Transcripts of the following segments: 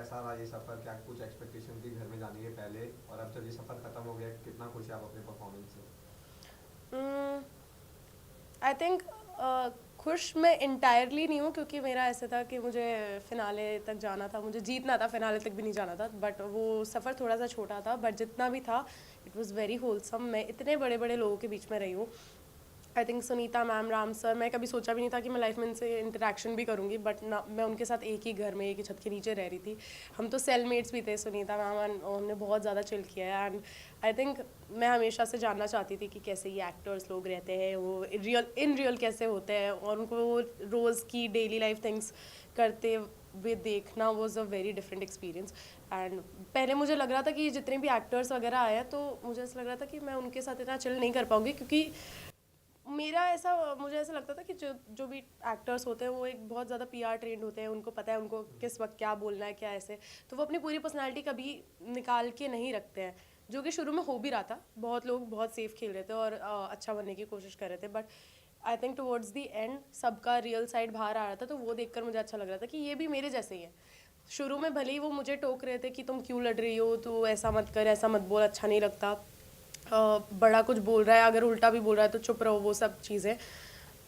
कैसा रहा ये सफ़र, क्या कुछ एक्सपेक्टेशन थी घर में जाने के पहले, और अब जब ये सफ़र ख़त्म हो गया कितना खुश है आप अपने परफॉर्मेंस से? आई थिंक खुश मैं इंटायरली नहीं हूँ, क्योंकि मेरा ऐसा था कि मुझे फिनाले तक जाना था, मुझे जीतना था, फिनाले तक भी नहीं जाना था। बट वो सफ़र थोड़ा सा छोटा था, बट जितना भी था इट वाज़ वेरी होलसम। मैं इतने बड़े बड़े लोगों के बीच में रही हूँ। I think Sunita ma'am, Ram sir, मैं कभी सोचा भी नहीं था कि मैं लाइफ में इनसे इंटरेक्शन भी करूँगी, बट ना मैं उनके साथ एक ही घर में एक ही छत के नीचे रह रही थी। हम तो सेलमेट्स भी थे सुनीता मैम, एंड हमने बहुत ज़्यादा चिल किया है। एंड आई थिंक मैं हमेशा से जानना चाहती थी कि कैसे ये एक्टर्स लोग रहते हैं, वो इन रियल कैसे होते हैं, और उनको वो रोज़ की डेली लाइफ थिंग्स करते हुए देखना was a very different experience. And पहले मुझे लग रहा था कि जितने भी एक्टर्स वगैरह आए हैं, तो मुझे ऐसा लग रहा था कि मैं उनके साथ इतना चिल नहीं कर पाऊँगी, क्योंकि मुझे ऐसा लगता था कि जो जो भी एक्टर्स होते हैं वो एक बहुत ज़्यादा पीआर ट्रेंड होते हैं, उनको पता है उनको किस वक्त क्या बोलना है, क्या ऐसे। तो वो अपनी पूरी पर्सनालिटी कभी निकाल के नहीं रखते हैं, जो कि शुरू में हो भी रहा था। बहुत लोग बहुत सेफ खेल रहे थे और अच्छा बनने की कोशिश कर रहे थे, but I think towards the end सबका रियल साइड बाहर आ रहा था, तो वो देखकर मुझे अच्छा लग रहा था कि ये भी मेरे जैसे ही है। शुरू में भले ही वो मुझे टोक रहे थे कि तुम क्यों लड़ रही हो, तो ऐसा मत कर, ऐसा मत बोल, अच्छा नहीं लगता, बड़ा कुछ बोल रहा है, अगर उल्टा भी बोल रहा है तो चुप रहो, वो सब चीज़ें।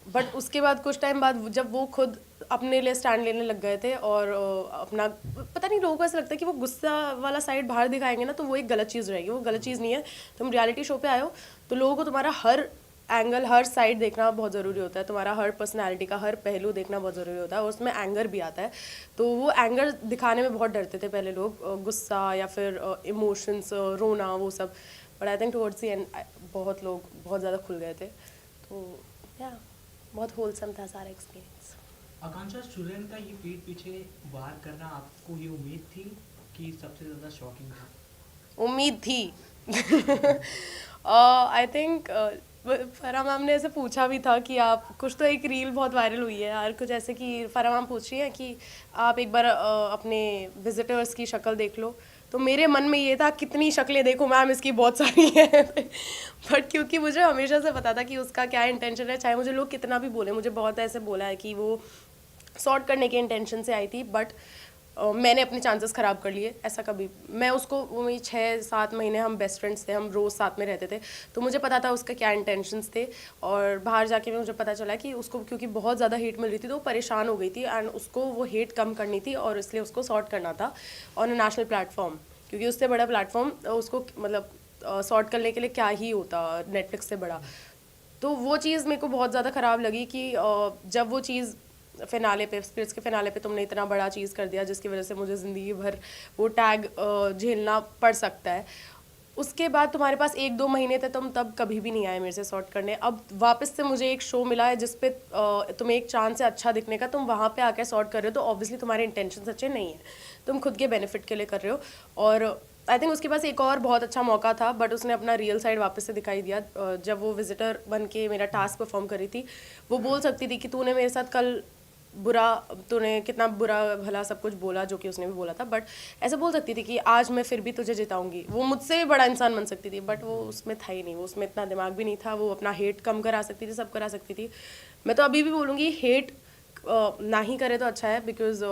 बट उसके बाद कुछ टाइम बाद जब वो खुद अपने लिए स्टैंड लेने लग गए थे, और अपना, पता नहीं, लोगों को ऐसा लगता है कि वो गुस्सा वाला साइड बाहर दिखाएंगे ना, तो वो एक गलत चीज़ रहेगी। वो गलत चीज़ नहीं है। तुम रियलिटी शो पे आए हो, तो लोगों को तुम्हारा हर एंगल, हर साइड देखना बहुत ज़रूरी होता है, तुम्हारा हर पर्सनैलिटी का हर पहलू देखना बहुत ज़रूरी होता है, और उसमें एंगर भी आता है। तो वो एंगर दिखाने में बहुत डरते थे पहले लोग, गुस्सा या फिर इमोशंस, रोना, वो सब। But I think towards the end बहुत लोग बहुत ज़्यादा खुल गए थे। तो या बहुत होलसम था सारा एक्सपीरियंस। आकांक्षा, स्टूडेंट का ये पीठ पीछे वार करना आपको ये उम्मीद थी कि सबसे ज़्यादा शॉकिंग था? उम्मीद थी। आई थिंक फरा मैम ने ऐसे पूछा भी था कि आप कुछ, तो एक रील बहुत वायरल हुई है यार, कुछ ऐसे कि फरा मैम पूछ रही हैं कि आप एक बार अपने विजिटर्स की शक्ल देख लो। तो मेरे मन में ये था, कितनी शक्लें देखो मैम, इसकी बहुत सारी हैं। बट क्योंकि मुझे हमेशा से पता था कि उसका क्या इंटेंशन है, चाहे मुझे लोग कितना भी बोले, मुझे बहुत ऐसे बोला है कि वो सॉर्ट करने के इंटेंशन से आई थी, बट मैंने अपने चांसेस ख़राब कर लिए। ऐसा कभी, मैं उसको, वो मेरी 6-7 महीने हम बेस्ट फ्रेंड्स थे, हम रोज़ साथ में रहते थे, तो मुझे पता था उसका क्या इंटेंशंस थे। और बाहर जाके मुझे पता चला कि उसको क्योंकि बहुत ज़्यादा हेट मिल रही थी, तो वो परेशान हो गई थी, एंड उसको वो हेट कम करनी थी, और इसलिए उसको सॉर्ट करना था ऑन अ नेशनल प्लेटफॉर्म, क्योंकि उससे बड़ा प्लेटफॉर्म उसको, मतलब सॉर्ट करने के लिए क्या ही होता नेटफ्लिक्स से बड़ा। तो वो चीज़ मेरे को बहुत ज़्यादा ख़राब लगी कि जब वो चीज़ फिनाले पे, स्पिरिट्स के फिनाले पे तुमने इतना बड़ा चीज़ कर दिया, जिसकी वजह से मुझे ज़िंदगी भर वो टैग झेलना पड़ सकता है। उसके बाद तुम्हारे पास 1-2 महीने थे, तुम तब कभी भी नहीं आए मेरे से सॉर्ट करने। अब वापस से मुझे एक शो मिला है जिस पे तुम्हें एक चांस है अच्छा दिखने का, तुम वहाँ पे आके सॉर्ट कर रहे हो, तो ऑब्वियसली तुम्हारे इंटेंशन अच्छे नहीं है, तुम खुद के बेनिफिट के लिए कर रहे हो। और आई थिंक उसके पास एक और बहुत अच्छा मौका था, बट उसने अपना रियल साइड वापस से दिखाई दिया। जब वो विजिटर बन के मेरा टास्क परफॉर्म कर रही थी, वो बोल सकती थी कि तूने मेरे साथ कल बुरा, तूने कितना बुरा भला सब कुछ बोला, जो कि उसने भी बोला था, बट ऐसे बोल सकती थी कि आज मैं फिर भी तुझे जिताऊंगी। वो मुझसे भी बड़ा इंसान बन सकती थी, बट वो उसमें था ही नहीं, वो उसमें इतना दिमाग भी नहीं था। वो अपना हेट कम करा सकती थी, सब करा सकती थी। मैं तो अभी भी बोलूँगी, हेट ना ही करे तो अच्छा है, बिकॉज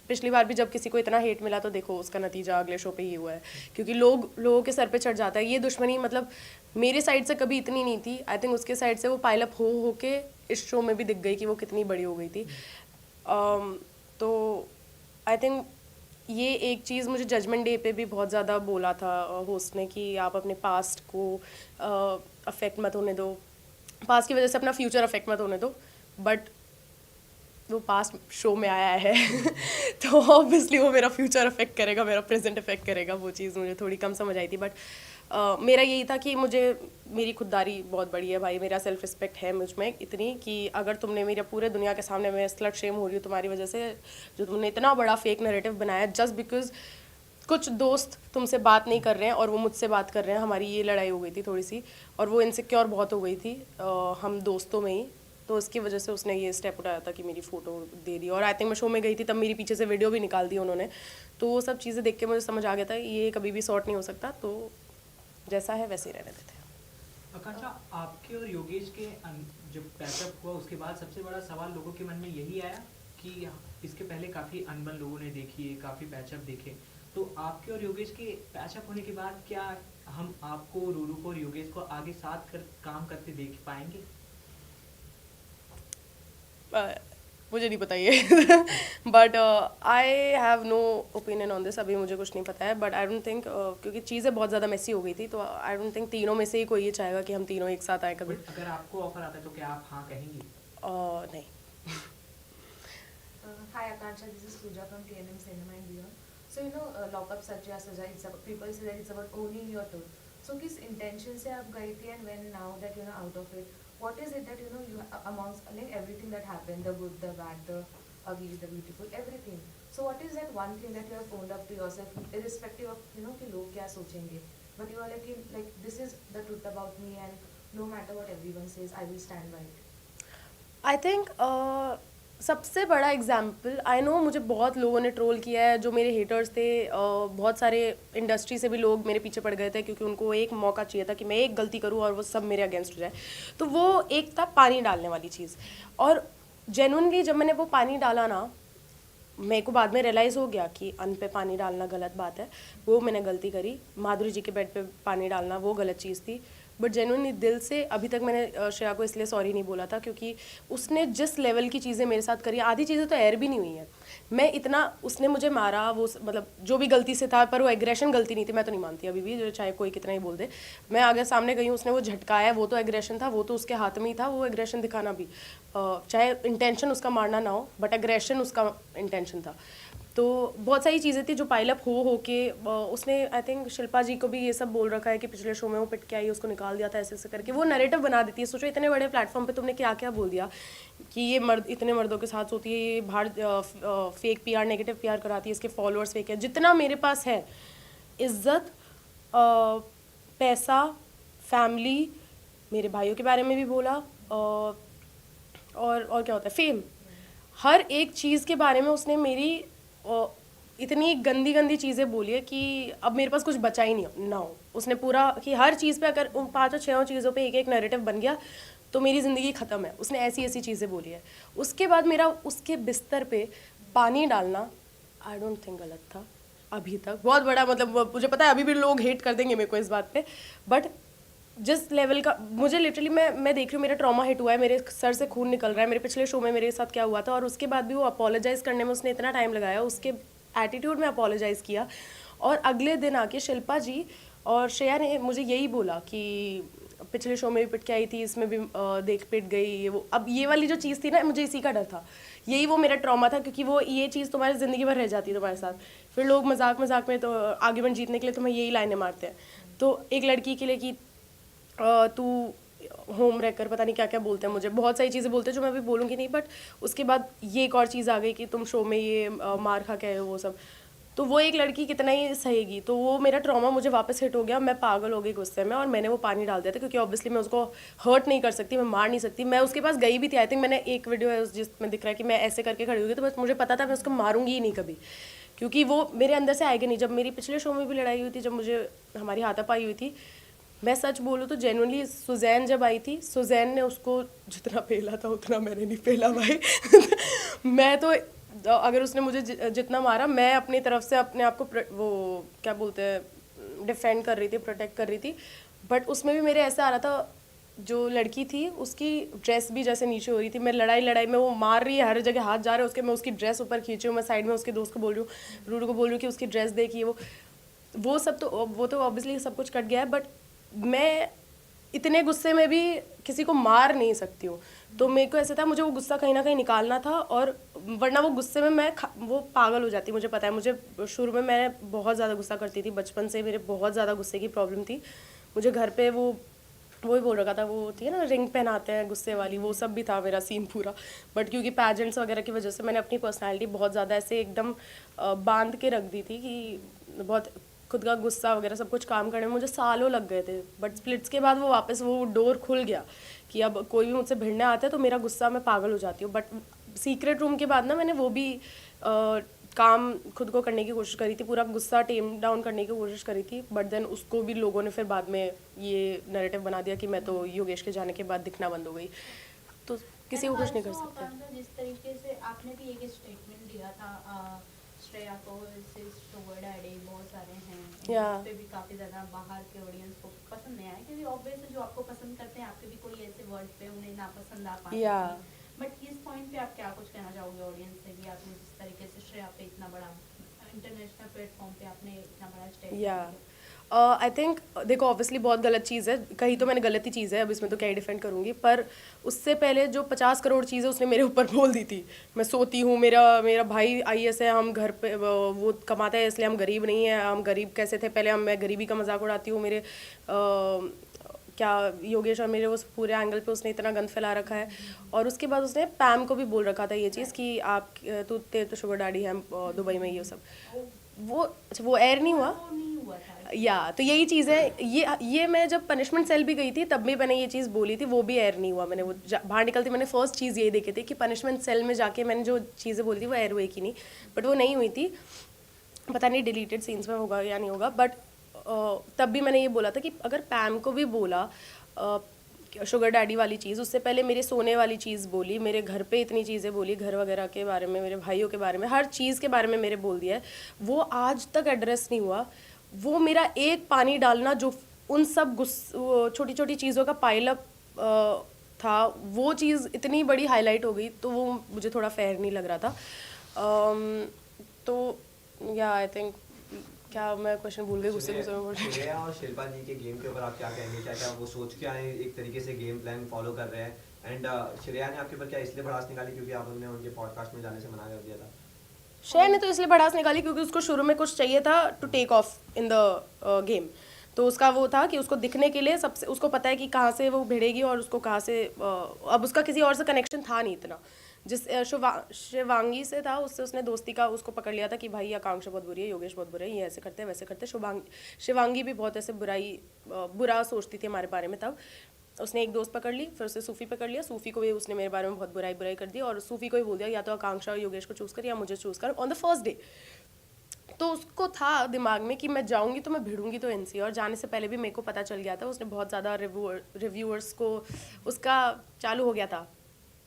पिछली बार भी जब किसी को इतना हेट मिला, तो देखो उसका नतीजा अगले शो पे ये हुआ है, क्योंकि लोगों के सर पे चढ़ जाता है ये दुश्मनी। मतलब मेरे साइड से कभी इतनी नहीं थी, आई थिंक उसके साइड से वो पाइल अप हो के इस शो में भी दिख गई कि वो कितनी बड़ी हो गई थी। तो आई थिंक ये एक चीज़ मुझे जजमेंट डे पे भी बहुत ज़्यादा बोला था होस्ट ने, कि आप अपने पास्ट को अफेक्ट मत होने दो, पास्ट की वजह से अपना फ्यूचर अफेक्ट मत होने दो। बट वो पास्ट शो में आया है तो ऑब्वियसली वो मेरा फ्यूचर अफेक्ट करेगा, मेरा प्रेजेंट अफेक्ट करेगा। वो चीज़ मुझे थोड़ी कम समझ आई थी, बट मेरा यही था कि मुझे, मेरी खुददारी बहुत बड़ी है भाई, मेरा सेल्फ रिस्पेक्ट है मुझ में इतनी कि अगर तुमने मेरे पूरे दुनिया के सामने, मैं स्लट शेम हो रही हूँ तुम्हारी वजह से, जो तुमने इतना बड़ा फेक नैरेटिव बनाया जस्ट बिकॉज कुछ दोस्त तुमसे बात नहीं कर रहे हैं और वो मुझसे बात कर रहे हैं। हमारी ये लड़ाई हो गई थी थोड़ी सी, और वो इनसिक्योर बहुत हो गई थी हम दोस्तों में ही, तो उसकी वजह से उसने ये स्टेप उठाया था कि मेरी फ़ोटो दे दी। और आई थिंक मैं शो में गई थी तब मेरी पीछे से वीडियो भी निकाल दी उन्होंने। तो वो सब चीज़ें देख के मुझे समझ आ गया था ये कभी भी सॉर्ट नहीं हो सकता, तो जैसा है वैसे ही रहने देते हैं। आकांक्षा, आपके और योगेश के जब पैचअप हुआ उसके बाद सबसे बड़ा सवाल लोगों के मन में यही आया कि इसके पहले काफ़ी अनबन लोगों ने देखी है, काफ़ी पैचअप देखे, तो आपके और योगेश के पैचअप होने के बाद क्या हम आपको, रूरू को और योगेश को आगे साथ कर काम करते देख पाएंगे? मुझे नहीं पता ये but I have no opinion on this, अभी मुझे कुछ नहीं पता है, बट आई डोंट थिंक क्योंकि चीज़ें बहुत ज़्यादा मेसी हो गई थी, तो आई डोंट थिंक तीनों में से ही कोई ये चाहेगा कि हम तीनों एक साथ आए कभी। बट अगर आपको ऑफर आता है तो क्या आप हाँ कहेंगी? नहीं। Hi Akansha, this is Pooja from TNM Cinema and Beyond. So Lock Up Satya Saja, it's about, people say that it's about owning your truth. So किस intention से आप गई थी, and when now that out of it, what is it that you amongst like everything that happened, the good, the bad, the ugly, the beautiful, everything. So what is that one thing that you have owned up to yourself, irrespective of कि लोग क्या सोचेंगे, but you are like this is the truth about me, and no matter what everyone says, I will stand by it. I think सबसे बड़ा example, I know मुझे बहुत लोगों ने ट्रोल किया है, जो मेरे हेटर्स थे, बहुत सारे इंडस्ट्री से भी लोग मेरे पीछे पड़ गए थे, क्योंकि उनको एक मौका चाहिए था कि मैं एक गलती करूं और वो सब मेरे अगेंस्ट हो जाए। तो वो एक था पानी डालने वाली चीज़, और जेन्युइनली जब मैंने वो पानी डाला ना, मेरे को बाद में रियलाइज़ हो गया कि अन्न पे पानी डालना गलत बात है, वो मैंने गलती करी। माधुरी जी के बेड पे पानी डालना वो गलत चीज़ थी, बट जेन्युइनली दिल से अभी तक मैंने श्रेया को इसलिए सॉरी नहीं बोला था, क्योंकि उसने जिस लेवल की चीज़ें मेरे साथ करी, आधी चीज़ें तो एयर भी नहीं हुई हैं। मैं इतना, उसने मुझे मारा, वो मतलब जो भी गलती से था, पर वो एग्रेशन गलती नहीं थी, मैं तो नहीं मानती अभी भी, चाहे कोई कितना ही बोल दे। मैं आगे सामने गई हूँ, उसने वो झटकाया, वो तो एग्रेशन था, वो तो उसके हाथ में ही था, वो एग्रेशन दिखाना भी, चाहे इंटेंशन उसका मारना ना हो, बट एग्रेशन उसका इंटेंशन था। तो बहुत सारी चीज़ें थी जो पाइल अप हो के उसने, आई थिंक शिल्पा जी को भी ये सब बोल रखा है कि पिछले शो में वो पिट के आई, उसको निकाल दिया था, ऐसे ऐसे करके वो नैरेटिव बना देती है। सोचो इतने बड़े प्लेटफॉर्म पे तुमने क्या क्या बोल दिया कि ये मर्द इतने मर्दों के साथ सोती है, ये बाहर फेक पीआर, नेगेटिव पीआर कराती है, इसके फॉलोअर्स फेक है। जितना मेरे पास है इज्जत, पैसा, फैमिली, मेरे भाइयों के बारे में भी बोला, और क्या होता है, फेम, हर एक चीज़ के बारे में उसने मेरी इतनी गंदी गंदी चीज़ें बोली है कि अब मेरे पास कुछ बचा ही नहीं ना हो। उसने पूरा कि हर चीज़ पे अगर उन 5-6 चीज़ों पे एक एक नैरेटिव बन गया तो मेरी ज़िंदगी ख़त्म है। उसने ऐसी ऐसी चीज़ें बोली है। उसके बाद मेरा उसके बिस्तर पे पानी डालना आई डोंट थिंक गलत था अभी तक। बहुत बड़ा मतलब मुझे पता है अभी भी लोग हेट कर देंगे मेरे को इस बात पे, बट जिस लेवल का मुझे लिटरली मैं देख रही हूँ, मेरा ट्रॉमा हिट हुआ है, मेरे सर से खून निकल रहा है। मेरे पिछले शो में मेरे साथ क्या हुआ था, और उसके बाद भी वो अपोलोजाइज़ करने में उसने इतना टाइम लगाया, उसके एटीट्यूड में अपोलोजाइज़ किया। और अगले दिन आके शिल्पा जी और श्रेया ने मुझे यही बोला कि पिछले शो में भी पिट के आई थी, इसमें भी देख पिट गई, ये वो। अब ये वाली जो चीज़ थी ना, मुझे इसी का डर था, यही वो मेरा ट्रॉमा था, क्योंकि वो ये चीज़ तुम्हारी ज़िंदगी भर रह जाती है तुम्हारे साथ। फिर लोग मजाक मजाक में तो आर्ग्यूमेंट जीतने के लिए तुम्हें यही लाइनें मारते हैं। तो एक लड़की के लिए कि तू होम रैकर, पता नहीं क्या क्या बोलते हैं, मुझे बहुत सारी चीज़ें बोलते हैं जो मैं अभी बोलूँगी नहीं, बट उसके बाद ये एक और चीज़ आ गई कि तुम शो में ये मार खा के आए हो, वो सब। तो वो एक लड़की कितना ही सहेगी, तो वो मेरा ट्रॉमा मुझे वापस हिट हो गया। मैं पागल हो गई गुस्से में, और मैंने वो पानी डाल दिया था, क्योंकि ऑब्वियसली मैं उसको हर्ट नहीं कर सकती, मैं मार नहीं सकती। मैं उसके पास गई भी थी, आई थिंक मैंने एक वीडियो है जिसमें दिख रहा है कि मैं ऐसे करके खड़ी हुई थी, तो बस मुझे पता था मैं उसको मारूंगी ही नहीं कभी, क्योंकि वो मेरे अंदर से आएगा नहीं। जब मेरी पिछले शो में भी लड़ाई हुई थी, जब मुझे हमारी हाथापाई हुई थी, मैं सच बोलूँ तो जेन्युइनली सुजैन जब आई थी, सुजैन ने उसको जितना पेला था उतना मैंने नहीं पेला भाई। मैं तो अगर उसने मुझे जितना मारा, मैं अपनी तरफ से अपने आप को वो क्या बोलते हैं डिफेंड कर रही थी, प्रोटेक्ट कर रही थी। बट उसमें भी मेरे ऐसा आ रहा था, जो लड़की थी उसकी ड्रेस भी जैसे नीचे हो रही थी। मैं लड़ाई में वो मार रही है, हर जगह हाथ जा रहे हैं उसके, मैं उसकी ड्रेस ऊपर खींची हूँ, मैं साइड में उसके दोस्त को बोल रही हूँ, रूडू को बोल रही हूँ कि उसकी ड्रेस देखिए। वो सब तो वो तो ऑब्वियसली सब कुछ कट गया है, बट मैं इतने गुस्से में भी किसी को मार नहीं सकती हूँ। तो मेरे को ऐसा था, मुझे वो गुस्सा कहीं ना कहीं निकालना था, और वरना वो गुस्से में मैं वो पागल हो जाती। मुझे पता है, मुझे शुरू में मैं बहुत ज़्यादा गुस्सा करती थी, बचपन से मेरे बहुत ज़्यादा गुस्से की प्रॉब्लम थी। मुझे घर पे वो ही बोल रखा था, वो होती है ना रिंग पहनाते हैं गुस्से वाली, वो सब भी था मेरा सीन पूरा। बट क्योंकि पैजेंट्स वगैरह की वजह से मैंने अपनी पर्सनैलिटी बहुत ज़्यादा ऐसे एकदम बांध के रख दी थी कि बहुत खुद का गुस्सा वगैरह सब कुछ काम करने में मुझे सालों लग गए थे। बट स्प्लिट्स के बाद वो वापस वो डोर खुल गया कि अब कोई भी मुझसे भिड़ने आता है तो मेरा गुस्सा, मैं पागल हो जाती हूँ। बट सीक्रेट रूम के बाद ना मैंने वो भी काम खुद को करने की कोशिश करी थी, पूरा गुस्सा टेम डाउन करने की कोशिश करी थी। बट देन उसको भी लोगों ने फिर बाद में ये नैरेटिव बना दिया कि मैं तो योगेश के जाने के बाद दिखना बंद हो गई। तो किसी को खुश नहीं कर also, सकते। आकांक्षा, जिस तरीके से आपने भी एक स्टेटमेंट दिया था श्रेया को शुगर डैडी बहुत सारे हैं, Yeah. उस पे भी काफी ज्यादा बाहर के ऑडियंस को पसंद नहीं आया, क्योंकि ऑब्वियसली जो आपको पसंद करते हैं आपके भी कोई ऐसे वर्ड पे उन्हें ना पसंद आ पाते Yeah. हैं। बट इस पॉइंट पे आप क्या कुछ कहना चाहोगे ऑडियंस से कि आपने जिस तरीके से श्रेया पे इतना बड़ा इंटरनेशनल प्लेटफॉर्म पे आपने इतना बड़ा स्टेप या आई थिंक देखो ऑब्वियसली बहुत गलत चीज़ है, कही तो मैंने गलत ही चीज़ है, अब इसमें तो क्या ही डिफेंड करूँगी, पर उससे पहले जो 50 करोड़ चीज़ें उसने मेरे ऊपर बोल दी थी। मैं सोती हूँ, मेरा मेरा भाई आईएएस है, हम घर पे वो कमाता है इसलिए हम गरीब नहीं है, हम गरीब कैसे थे पहले, मैं गरीबी का मजाक उड़ाती हूँ, मेरे क्या योगेश और मेरे उस पूरे एंगल पे उसने इतना गंद फैला रखा है। और उसके बाद उसने पैम को भी बोल रखा था ये चीज़ कि आप तेरे तो शुगर डैडी है दुबई में, ये सब वो एयर नहीं हुआ। वो नहीं हुआ था। या तो यही चीज़ है, ये मैं जब पनिशमेंट सेल भी गई थी तब भी मैंने ये चीज़ बोली थी, वो भी एयर नहीं हुआ। मैंने वो बाहर निकलती मैंने फर्स्ट चीज़ यही देखी थी कि पनिशमेंट सेल में जाके मैंने जो चीज़ें बोली थी वो एयर हुई कि नहीं, बट वो नहीं हुई थी। पता नहीं डिलीटेड सीन्स में होगा या नहीं होगा, बट तब भी मैंने ये बोला था कि अगर पैम को भी बोला शुगर डैडी वाली चीज़, उससे पहले मेरे सोने वाली चीज़ बोली, मेरे घर पे इतनी चीज़ें बोली, घर वगैरह के बारे में, मेरे भाइयों के बारे में, हर चीज़ के बारे में मेरे बोल दिया है, वो आज तक एड्रेस नहीं हुआ। वो मेरा एक पानी डालना जो उन सब छोटी छोटी चीज़ों का पाइलअप था, वो चीज़ इतनी बड़ी हाईलाइट हो गई, तो वो मुझे थोड़ा फेयर नहीं लग रहा था। तो या आई थिंक क्या मैं क्वेश्चन भूल गई, गुस्से गुस्से में बोल रही हूँ। श्रेया और शिल्पा जी के गेम के ऊपर आप क्या कहेंगे? क्या क्या वो सोच के आए, एक तरीके से गेम प्लान फॉलो कर रहे हैं? एंड श्रेया ने आपके ऊपर क्या इसलिए भड़ास निकाली क्योंकि आपने उनके पॉडकास्ट में जाने से मना कर दिया था? श्रेया ने तो इसलिए भड़ास निकाली क्योंकि उसको शुरू में कुछ चाहिए था to take off in the game. तो उसका वो था कि उसको दिखने के लिए सबसे, उसको पता है कि कहाँ से वो भिड़ेगी और उसको कहाँ से अब उसका किसी और से कनेक्शन था नहीं इतना। जिस शिवांगी से था, उससे उसने दोस्ती का उसको पकड़ लिया था कि भाई आकांक्षा बहुत बुरी है, योगेश बहुत बुरे हैं, ये ऐसे करते हैं वैसे करते हैं। शिवांगी भी बहुत ऐसे बुरा सोचती थी हमारे बारे में। तब उसने एक दोस्त पकड़ ली, फिर उससे सूफी पकड़ लिया, सूफी को भी उसने मेरे बारे में बहुत बुराई कर दी और सूफी को ही बोल दिया या तो आकांक्षा और योगेश को चूज़ कर या मुझे चूज़ कर ऑन द फर्स्ट डे। तो उसको था दिमाग में कि मैं जाऊंगी तो मैं भिड़ूंगी तो इनसे, और जाने से पहले भी मेरे को पता चल गया था, उसने बहुत ज़्यादा रिव्यूअर्स को उसका चालू हो गया था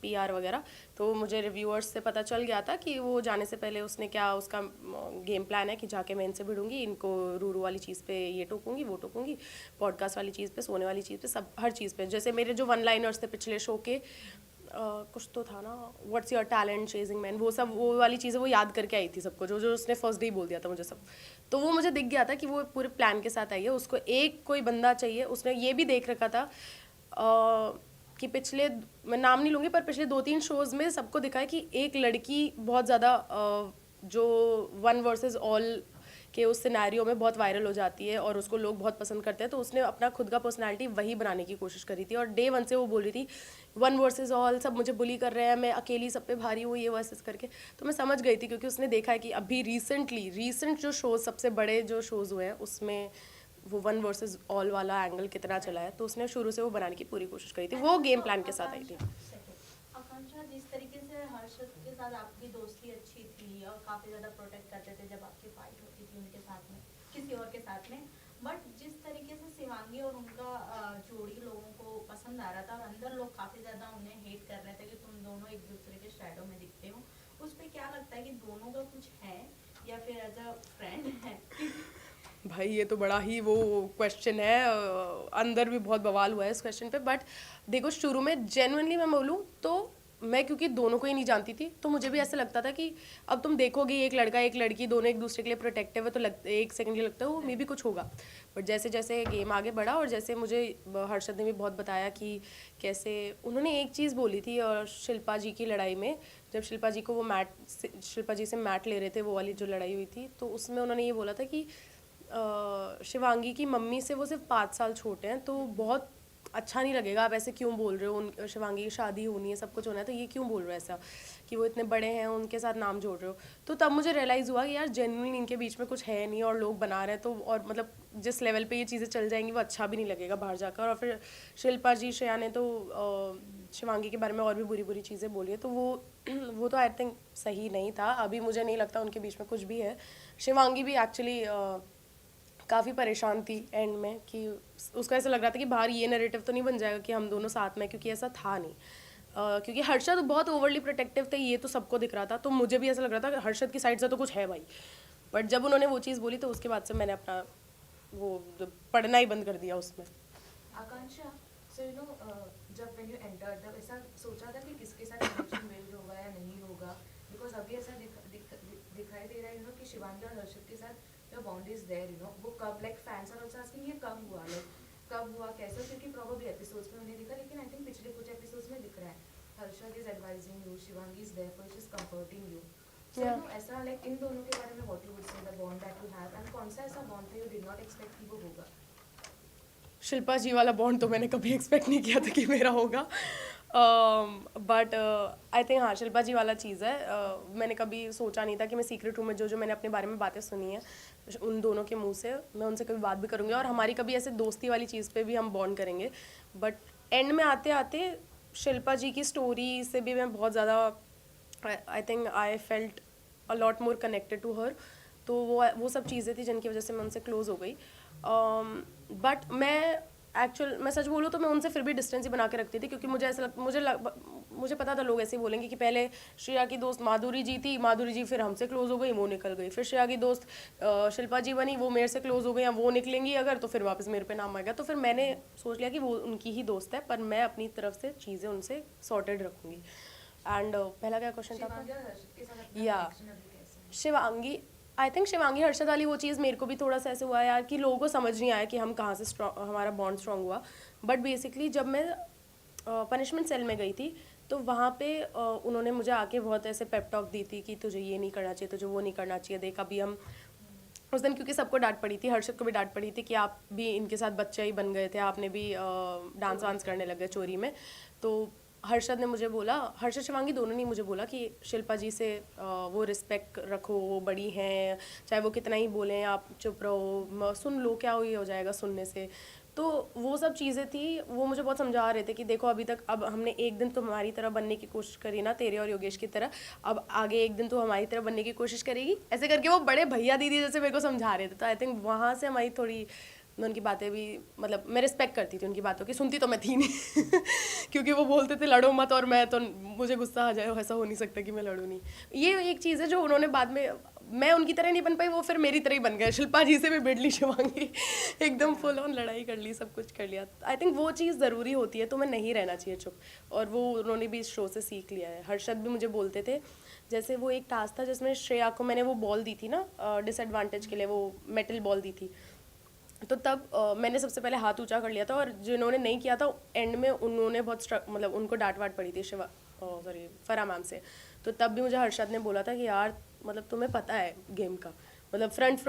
PR वगैरह, तो मुझे रिव्यूअर्स से पता चल गया था कि वो जाने से पहले उसने क्या उसका गेम प्लान है कि जाके मैं इनसे भिड़ूंगी, इनको रूरू वाली चीज़ पे ये टोकूंगी वो टोकूंगी, पॉडकास्ट वाली चीज़ पे, सोने वाली चीज़ पे, सब हर चीज़ पे। जैसे मेरे जो 1 लाइनर्स थे पिछले शो के, कुछ तो था ना, what's your talent, chasing man, वो सब वो वाली चीज़ें वो याद करके आई थी सबको, जो उसने फर्स्ट डे ही बोल दिया था मुझे सब। तो वो मुझे दिख गया था कि वो पूरे प्लान के साथ आई है, उसको एक कोई बंदा चाहिए। उसने ये भी देख रखा था कि पिछले, मैं नाम नहीं लूँगी, पर पिछले 2-3 शोज़ में सबको दिखा है कि एक लड़की बहुत ज़्यादा जो 1 वर्सेस ऑल के उस सिनेरियो में बहुत वायरल हो जाती है और उसको लोग बहुत पसंद करते हैं, तो उसने अपना खुद का पर्सनालिटी वही बनाने की कोशिश करी थी। और डे 1 से वो बोल रही थी 1 वर्सेस ऑल, सब मुझे बुली कर रहे हैं, मैं अकेली सब पे भारी हूँ, ये वर्सेस करके। तो मैं समझ गई थी क्योंकि उसने देखा है कि अभी रिसेंट जो शोज़, सबसे बड़े जो शोज़ हुए हैं उसमें वो 1 वर्सेस ऑल वाला एंगल कितना चला है, तो उसने शुरू से वो बनाने की पूरी कोशिश करी थी, वो गेम प्लान के साथ आई थी। आकांक्षा, जिस तरीके से हर्षद के साथ आपकी दोस्ती अच्छी थी और काफ़ी ज़्यादा प्रोटेक्ट करते थे जब आपकी फाइट होती थी उनके साथ में, किसी और के साथ में, बट जिस तरीके से शिवांगी और उनका जोड़ी लोगों को पसंद आ रहा था और अंदर लोग काफ़ी ज़्यादा उन्हें हेट कर रहे थे कि तुम दोनों एक दूसरे के शैडो में दिखते हो, उस पर क्या लगता है कि दोनों का कुछ है या फिर एज अ फ्रेंड है? भाई ये तो बड़ा ही वो क्वेश्चन है, अंदर भी बहुत बवाल हुआ है इस क्वेश्चन पे। बट देखो शुरू में जेन्युइनली मैं बोलूँ तो मैं क्योंकि दोनों को ही नहीं जानती थी, तो मुझे भी ऐसा लगता था कि अब तुम देखोगे एक लड़का एक लड़की दोनों एक दूसरे के लिए प्रोटेक्टिव है, तो एक सेकंड के लिए लगता है वो मे भी कुछ होगा। बट जैसे जैसे गेम आगे बढ़ा और जैसे मुझे हर्षद ने भी बहुत बताया कि कैसे उन्होंने एक चीज़ बोली थी और शिल्पा जी की लड़ाई में, जब शिल्पा जी को वो शिल्पा जी से मैट ले रहे थे, वो वाली जो लड़ाई हुई थी, तो उसमें उन्होंने ये बोला था कि शिवांगी की मम्मी से वो सिर्फ 5 साल छोटे हैं, तो बहुत अच्छा नहीं लगेगा, आप ऐसे क्यों बोल रहे हो, उन शिवांगी की शादी होनी है, सब कुछ होना है, तो ये क्यों बोल रहे हो ऐसा कि वो इतने बड़े हैं उनके साथ नाम जोड़ रहे हो। तो तब मुझे रियलाइज़ हुआ कि यार जेन्युइनली इनके बीच में कुछ है नहीं और लोग बना रहे हैं, तो और मतलब जिस लेवल पे ये चीज़ें चल जाएंगी वो अच्छा भी नहीं लगेगा बाहर जाकर। और फिर शिल्पा जी श्रेया ने तो शिवांगी के बारे में और भी बुरी बुरी चीज़ें बोली है, तो वो तो आई थिंक सही नहीं था। अभी मुझे नहीं लगता उनके बीच में कुछ भी है। शिवांगी भी एक्चुअली काफ़ी परेशान थी एंड में कि उसको ऐसा लग रहा था कि बाहर ये नैरेटिव तो नहीं बन जाएगा कि हम दोनों साथ में, क्योंकि ऐसा था नहीं। क्योंकि हर्षद बहुत ओवरली प्रोटेक्टिव थे, ये तो सबको दिख रहा था, तो मुझे भी ऐसा लग रहा था कि हर्षद की साइड से तो कुछ है भाई। बट जब उन्होंने वो चीज़ बोली तो उसके बाद से मैंने अपना वो पढ़ना ही बंद कर दिया उसमें। आकांक्षा, so you know, जब when you entered तब ऐसा सोचा था कि किसके साथ connection build होगा या नहीं होगा? Because अभी ऐसा दिखाई दे रहा है, you know, कि शिवांगी और हर्षद के साथ your bond is there, you know, वो कब, like fans are also asking ये कब हुआ, like कब हुआ, कैसे? क्योंकि probably episodes में उन्हें दिखा, लेकिन I think पिछले कुछ episodes में दिख रहा है, Harshad is advising you, Shivangi is there for you, she's comforting you. So you know, ऐसा like इन दोनों के बारे में what you would say, the bond that you have, and कौन सा ऐसा bond था you did not expect कि वो होगा? शिल्पा जी वाला बॉन्ड तो मैंने कभी एक्सपेक्ट नहीं किया था कि मेरा होगा, बट आई थिंक हाँ शिल्पा जी वाला चीज़ है। मैंने कभी सोचा नहीं था कि मैं सीक्रेट रूम में जो जो मैंने अपने बारे में बातें सुनी है उन दोनों के मुंह से, मैं उनसे कभी बात भी करूँगी और हमारी कभी ऐसे दोस्ती वाली चीज़ पे भी हम बॉन्ड करेंगे। बट एंड में आते आते शिल्पा जी की स्टोरी से भी मैं बहुत ज़्यादा I think I felt a lot more connected to her, तो वो सब चीज़ें थी जिनकी वजह से मैं उनसे क्लोज हो गई। बट मैं सच बोलूँ तो मैं उनसे फिर भी डिस्टेंस ही बना के रखती थी, क्योंकि मुझे ऐसा मुझे पता था लोग ऐसे ही बोलेंगे कि पहले श्रेया की दोस्त माधुरी जी थी, माधुरी जी फिर हमसे क्लोज हो गई, वो निकल गई, फिर श्रेया की दोस्त शिल्पा जी बनी, वो मेरे से क्लोज हो गई, या वो निकलेंगी अगर तो फिर वापस मेरे पे नाम आएगा। तो फिर मैंने सोच लिया कि वो उनकी ही दोस्त है, पर मैं अपनी तरफ से चीज़ें उनसे सॉर्टेड रखूँगी। एंड पहला क्या क्वेश्चन था? शिवांगी और हर्षद के साथ अपना या connection अभी कैसा है? शिवांगी, आई थिंक शिवांगी हर्षद वाली वो चीज़ मेरे को भी थोड़ा सा ऐसे हुआ यार कि लोगों को समझ नहीं आया कि हम कहाँ से हमारा बॉन्ड स्ट्रांग हुआ। बट बेसिकली जब मैं पनिशमेंट सेल में गई थी तो वहाँ पे उन्होंने मुझे आके बहुत ऐसे पेप टॉक दी थी कि तुझे ये नहीं करना चाहिए, तुझे वो नहीं करना चाहिए, देख अभी हम उस दिन क्योंकि सबको डांट पड़ी थी, हर्षद को भी डांट पड़ी थी कि आप भी इनके साथ बच्चे ही बन गए थे, आपने भी डांस वांस करने लग गए चोरी में। तो हर्षद ने मुझे बोला, हर्षद शिवांगी दोनों ने मुझे बोला कि शिल्पा जी से वो रिस्पेक्ट रखो, वो बड़ी हैं, चाहे वो कितना ही बोलें आप चुप रहो, सुन लो, क्या हो जाएगा सुनने से। तो वो सब चीज़ें थी, वो मुझे बहुत समझा रहे थे कि देखो अभी तक अब हमने एक दिन तुम्हारी तरह बनने की कोशिश करी ना, तेरे और योगेश की तरह, अब आगे एक दिन तो हमारी तरह बनने की कोशिश करेगी, ऐसे करके वो बड़े भैया दीदी जैसे मेरे को समझा रहे थे। तो आई थिंक वहाँ से हमारी थोड़ी, मैं उनकी बातें भी मतलब मैं रिस्पेक्ट करती थी उनकी बातों की, सुनती तो मैं थी नहीं क्योंकि वो बोलते थे लड़ो मत, और मैं तो मुझे गुस्सा आ जाए, ऐसा हो नहीं सकता कि मैं लड़ूँ नहीं। ये एक चीज़ है जो उन्होंने बाद में, मैं उनकी तरह नहीं बन पाई, वो फिर मेरी तरह ही बन गए, शिल्पा जी से भी भिड़ ली शिवांगी एकदम फुल ऑन लड़ाई कर ली, सब कुछ कर लिया। आई थिंक वो चीज़ ज़रूरी होती है, तो मैं नहीं रहना चाहिए चुप, और वो उन्होंने भी इस शो से सीख लिया है। हर्षद भी मुझे बोलते थे, जैसे वो एक टास्क था जिसमें श्रेया को मैंने वो बॉल दी थी ना डिसएडवांटेज के लिए, वो मेटल बॉल दी थी, तो तब मैंने सबसे पहले हाथ ऊंचा कर लिया था, और जिन्होंने नहीं किया था एंड में उन्होंने बहुत मतलब उनको डांट वाट पड़ी थी फरा मैम से। तो तब भी मुझे हर्षद ने बोला था कि यार मतलब तुम्हें पता है गेम का, मतलब फ्रंट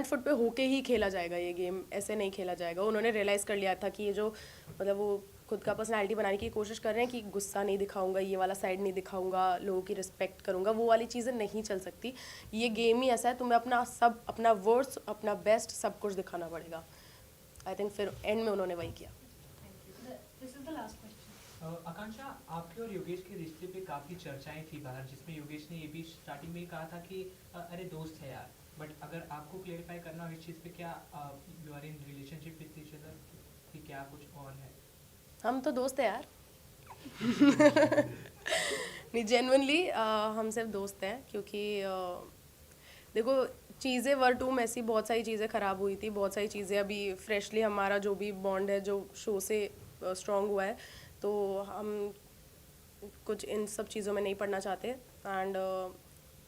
फुट पे होके ही खेला जाएगा ये गेम, ऐसे नहीं खेला जाएगा। उन्होंने रियलाइज़ कर लिया था कि ये जो मतलब वो खुद का पर्सनैलिटी बनाने की कोशिश कर रहे हैं कि गुस्सा नहीं दिखाऊंगा, ये वाला साइड नहीं दिखाऊंगा, लोगों की रिस्पेक्ट करूंगा, वो वाली चीज़ें नहीं चल सकती। ये गेम ही ऐसा है, तुम्हें अपना वर्ड्स, अपना बेस्ट सब कुछ दिखाना पड़ेगा। आई थिंक फिर एंड में उन्होंने वही किया। This is the last question. Akanksha, आपके और योगेश के रिश्ते पे काफ़ी चर्चाएं थी बाहर, जिसमें योगेश ने ये भी स्टार्टिंग में ही कहा था कि अरे दोस्त है यार, बट अगर आपको क्लेरिफाई करना हो इस चीज़ पे, क्या you are in relationship with each other, कि क्या कुछ और है? हम तो दोस्त हैं यार नहीं जेन्युइनली हम सिर्फ दोस्त हैं, क्योंकि देखो चीज़ें वर टू मैसी, बहुत सारी चीज़ें ख़राब हुई थी, बहुत सारी चीज़ें अभी फ्रेशली हमारा जो भी बॉन्ड है जो शो से स्ट्रॉन्ग हुआ है, तो हम कुछ इन सब चीज़ों में नहीं पढ़ना चाहते। एंड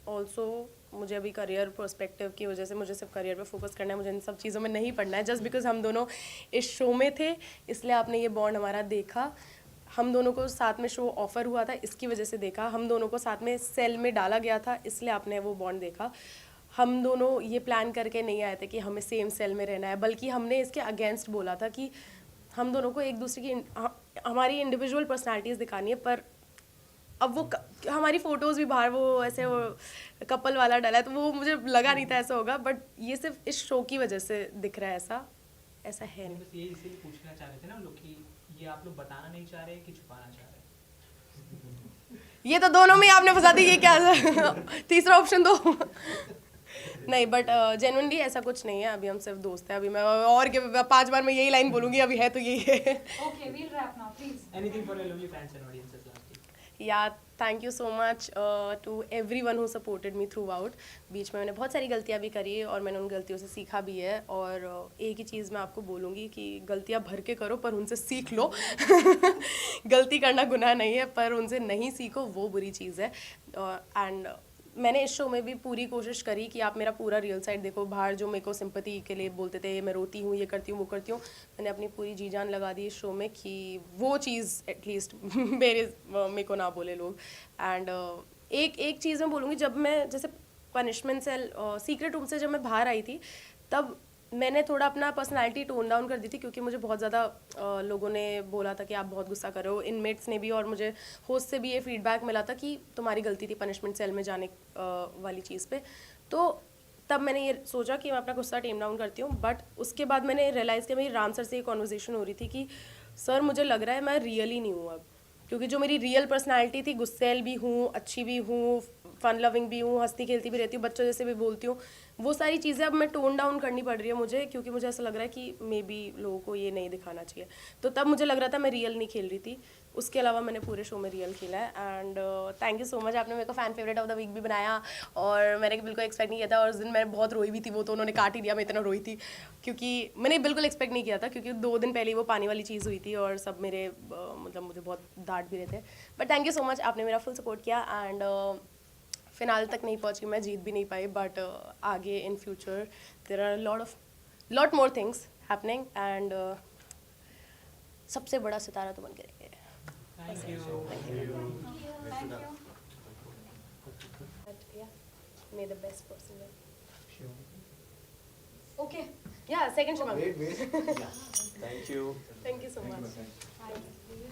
ऑल्सो मुझे अभी करियर पर्सपेक्टिव की वजह से मुझे सिर्फ करियर पे फोकस करना है, मुझे इन सब चीज़ों में नहीं पढ़ना है। जस्ट बिकॉज हम दोनों इस शो में थे इसलिए आपने ये बॉन्ड हमारा देखा, हम दोनों को साथ में शो ऑफर हुआ था इसकी वजह से देखा, हम दोनों को साथ में सेल में डाला गया था इसलिए आपने वो बॉन्ड देखा। हम दोनों ये प्लान करके नहीं आए थे कि हमें सेम सेल में रहना है, बल्कि हमने इसके अगेंस्ट बोला था कि हम दोनों को एक दूसरे की हमारी इंडिविजुअल पर्सनालिटीज़ दिखानी है। पर अब वो हमारी फ़ोटोज़ भी बाहर वो ऐसे वो कपल वाला डाला है, तो वो मुझे लगा नहीं था ऐसा होगा, बट ये सिर्फ इस शो की वजह से दिख रहा है, ऐसा है नहीं। बस ये इसीलिए पूछना चाह रहे थे ना लोग कि ये आप लोग बताना नहीं चाह रहे कि छुपाना चाह रहे? ये तो दोनों में आपने फंसा दी, ये क्या तीसरा ऑप्शन दो नहीं, बट जेन्युइनली ऐसा कुछ नहीं है, अभी हम सिर्फ दोस्त हैं। अभी मैं और 5 बार मैं यही लाइन बोलूँगी, अभी है तो यही है। Okay, we'll wrap now, please. Anything for your lovely fans and audiences? या thank you so much to everyone who supported me throughout. बीच में मैंने बहुत सारी गलतियाँ भी करी और मैंने उन गलतियों से सीखा भी है, और एक ही चीज़ मैं आपको बोलूँगी कि गलतियाँ भर के करो पर उनसे सीख लो। गलती करना गुनाह नहीं है, पर उनसे नहीं सीखो वो बुरी चीज़ है। एंड मैंने इस शो में भी पूरी कोशिश करी कि आप मेरा पूरा रियल साइड देखो। बाहर जो मेरे को सिंपैथी के लिए बोलते थे, मैं रोती हूँ, ये करती हूँ, वो करती हूँ, मैंने अपनी पूरी जी जान लगा दी इस शो में कि वो चीज़ एटलीस्ट मेरे को ना बोले लोग। एंड एक चीज़ मैं बोलूँगी, जब मैं जैसे पनिशमेंट सेल सीक्रेट रूम से जब मैं बाहर आई थी, तब मैंने थोड़ा अपना पर्सनालिटी टोन डाउन कर दी थी, क्योंकि मुझे बहुत ज़्यादा लोगों ने बोला था कि आप बहुत गुस्सा कर रहे हो, इनमेट्स ने भी, और मुझे होस्ट से भी ये फीडबैक मिला था कि तुम्हारी गलती थी पनिशमेंट सेल में जाने वाली चीज़ पे। तो तब मैंने ये सोचा कि मैं अपना गुस्सा टेम डाउन करती हूँ। बट उसके बाद मैंने रियलाइज़ किया, मेरी राम सर से ये कॉन्वर्जेसन हो रही थी कि सर मुझे लग रहा है मैं रियल ही नहीं हूँ अब, क्योंकि जो मेरी रियल पर्सनालिटी थी, गुस्सैल भी हूँ, अच्छी भी हूँ, फन लविंग भी हूँ, हंसती खेलती भी रहती हूँ, बच्चों जैसे भी बोलती हूँ, वो सारी चीज़ें अब मैं टोन डाउन करनी पड़ रही है मुझे, क्योंकि मुझे ऐसा लग रहा है कि मे बी लोगों को ये नहीं दिखाना चाहिए। तो तब मुझे लग रहा था मैं रियल नहीं खेल रही थी। उसके अलावा मैंने पूरे शो में रियल खेला है। And thank you so much, आपने मेरे को fan favourite of the week भी बनाया, और मैंने बिल्कुल एक्सपेक्ट नहीं किया था। और उस दिन मैं बहुत रोई भी थी, वो तो उन्होंने काट ही दिया, मैं इतना रोई थी, क्योंकि मैंने बिल्कुल एक्सपेक्ट नहीं किया था, क्योंकि 2 दिन पहले वो पानी वाली चीज़ हुई थी और सब मेरे मतलब मुझे बहुत डांट भी रहे थे। But thank you so much, आपने मेरा फुल सपोर्ट किया। एंड फिनाल तक नहीं पहुंची मैं, जीत भी नहीं पाई, बट आगे in future there are lot more things happening, and सबसे बड़ा सितारा तो बन के रहेंगे। Thank you. Thank you. But yeah, may the best person win. Sure. Okay. Yeah, second Shubham. Wait. Yeah. Thank you. Thank you so much. Bye.